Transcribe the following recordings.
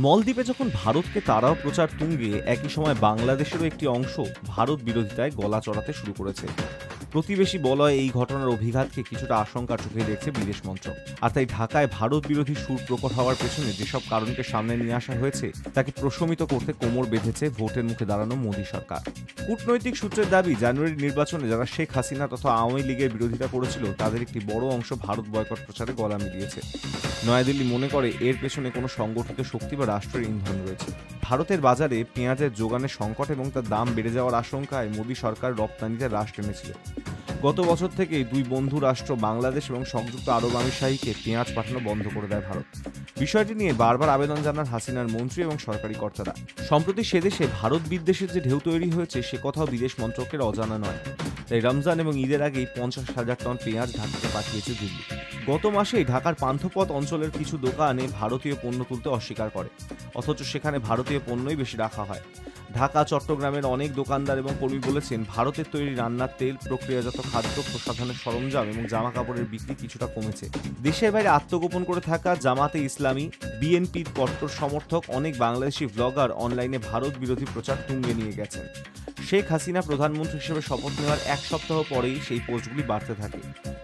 মলদ্বীপে যখন ভারতকে তাড়াও প্রচার তুঙ্গে, একই সময় বাংলাদেশেরও একটি অংশ ভারত বিরোধিতায় গলা চড়াতে শুরু করেছে। প্রতিবেশী বলয় এই ঘটনার অভিঘাতকে কিছুটা আশঙ্কার চোখে দেখছে বিদেশ মন্ত্রক। আর তাই ঢাকায় ভারত বিরোধী সুর প্রকট হওয়ার পেছনে যেসব কারণকে সামনে নিয়ে আসা হয়েছে তাকে প্রশমিত করতে কোমর বেঁধেছে ভোটের মুখে দাঁড়ানো মোদী সরকার। কূটনৈতিক সূত্রের দাবি, জানুয়ারির নির্বাচনে যারা শেখ হাসিনা তথা আওয়ামী লীগের বিরোধিতা করেছিল তাদের একটি বড় অংশ ভারত বয়কট প্রচারে গলা মিলিয়েছে। নয়াদিল্লি মনে করে এর পেছনে কোনো সংগঠিত শক্তি বা রাষ্ট্রের ইন্ধন রয়েছে। ভারতের বাজারে পেঁয়াজের যোগানের সংকট এবং তার দাম বেড়ে যাওয়ার আশঙ্কায় মোদী সরকার রপ্তানিতে হ্রাস টেনেছিল। গত বছর থেকেই দুই বন্ধু রাষ্ট্র বাংলাদেশ এবং সংযুক্ত আরব আমিরশাহীকে পেঁয়াজ পাঠানো বন্ধ করে দেয় ভারত। বিষয়টি নিয়ে বারবার আবেদন জানান হাসিনার মন্ত্রী এবং সরকারি কর্তারা। সম্প্রতি সে দেশে ভারত বিদ্বেষের যে ঢেউ তৈরি হয়েছে সে কথাও বিদেশ মন্ত্রকের অজানা নয়। তাই রমজান এবং ঈদের আগেই 50,000 টন পেঁয়াজ ঢাকাতে পাঠিয়েছে দিল্লি। গত মাসেই ঢাকার পান্থপথ অঞ্চলের কিছু দোকানে ভারতীয় পণ্য তুলতে অস্বীকার করে, অথচ সেখানে ভারতীয় পণ্যই বেশি রাখা হয়। ঢাকা, চট্টগ্রামের অনেক দোকানদার এবং কর্মী বলেছেন, ভারতের তৈরি রান্নার তেল, প্রক্রিয়াজাত খাদ্য, প্রসাধনের সরঞ্জাম এবং জামা কাপড়ের বিক্রি কিছুটা কমেছে। দেশের বাইরে আত্মগোপন করে থাকা জামাতে ইসলামী, বিএনপির কট্টর সমর্থক অনেক বাংলাদেশি ব্লগার অনলাইনে ভারত বিরোধী প্রচার তুঙ্গে নিয়ে গেছেন। শেখ হাসিনা প্রধানমন্ত্রী হিসেবে শপথ নেওয়ার এক সপ্তাহ পরেই সেই পোস্টগুলি বাড়তে থাকে।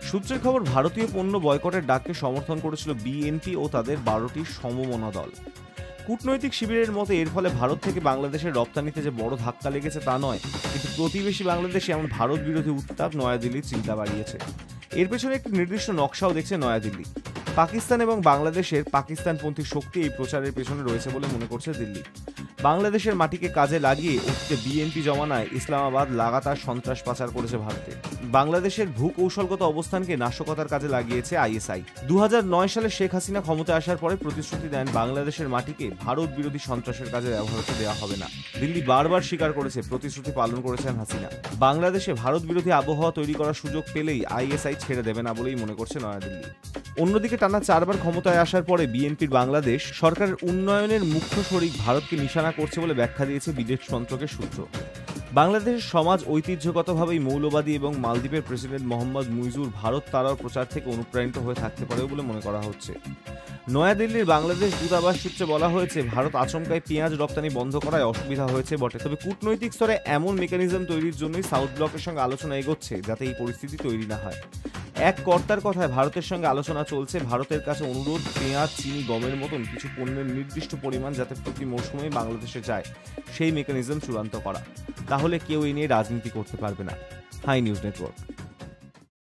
সূত্রের খবর, ভারতীয় পণ্য বয়কটের ডাককে সমর্থন করেছিল বিএনপি ও তাদের 12টি সমমনা দল। কূটনৈতিক শিবিরের মতে এর ফলে ভারত থেকে বাংলাদেশের রপ্তানিতে যে বড় ধাক্কা লেগেছে তা নয়, কিন্তু প্রতিবেশী বাংলাদেশে এমন ভারত বিরোধী উত্তাপ নয়াদিল্লির চিন্তা বাড়িয়েছে। এর পেছনে একটি নির্দিষ্ট নকশাও দেখছে নয়াদিল্লি। পাকিস্তান এবং বাংলাদেশের পাকিস্তানপন্থী শক্তি এই প্রচারের পেছনে রয়েছে বলে মনে করছে দিল্লি। বাংলাদেশের মাটিকে কাজে লাগিয়ে অতীতে বিএনপি জমানায় ইসলামাবাদ লাগাতার সন্ত্রাস পাচার করেছে ভারতে। বাংলাদেশের ভূকৌশলগত অবস্থানকে নাশকতার কাজে লাগিয়েছে আইএসআই। 2009 সালে শেখ হাসিনা ক্ষমতায় আসার পরে প্রতিশ্রুতি দেন বাংলাদেশের মাটিকে ভারত বিরোধী সন্ত্রাসের কাজে ব্যবহার হতে দেওয়া হবে না। দিল্লি বারবার স্বীকার করেছে প্রতিশ্রুতি পালন করেছেন হাসিনা। বাংলাদেশে ভারত বিরোধী আবহাওয়া তৈরি করার সুযোগ পেলেই আইএসআই ছেড়ে দেবে না বলেই মনে করছে নয়াদিল্লি। অন্যদিকে টানা 4 বার ক্ষমতায় আসার পরে বিএনপির বাংলাদেশ সরকারের উন্নয়নের মুখ্য শরিক ভারতকে নিশানা করছে বলে ব্যাখ্যা দিয়েছে বিদেশ মন্ত্রকের সূত্র। বাংলাদেশের সমাজ ঐতিহ্যগতভাবেই মৌলবাদী এবং মালদ্বীপের প্রেসিডেন্ট মোহাম্মদ মুইজুর ভারত তাড়াও প্রচার থেকে অনুপ্রাণিত হয়ে থাকতে পারে বলে মনে করা হচ্ছে। নয়াদিল্লির বাংলাদেশ দূতাবাস সূত্রে বলা হয়েছে, ভারত আচমকায় পেঁয়াজ রপ্তানি বন্ধ করায় অসুবিধা হয়েছে বটে, তবে কূটনৈতিক স্তরে এমন মেকানিজম তৈরির জন্যই সাউথ ব্লকের সঙ্গে আলোচনা এগোচ্ছে যাতে এই পরিস্থিতি তৈরি না হয়। এক কর্তার কথায় ভারতের সঙ্গে আলোচনা চলছে, ভারতের কাছে অনুরোধ পেঁয়াজ, চিনি, গমের মতন কিছু পণ্যের নির্দিষ্ট পরিমাণ যাতে প্রতি মৌসুমেই বাংলাদেশে যায় সেই মেকানিজম চূড়ান্ত করা। তাহলে কেউ এই নিয়ে রাজনীতি করতে পারবে না। Hi news network.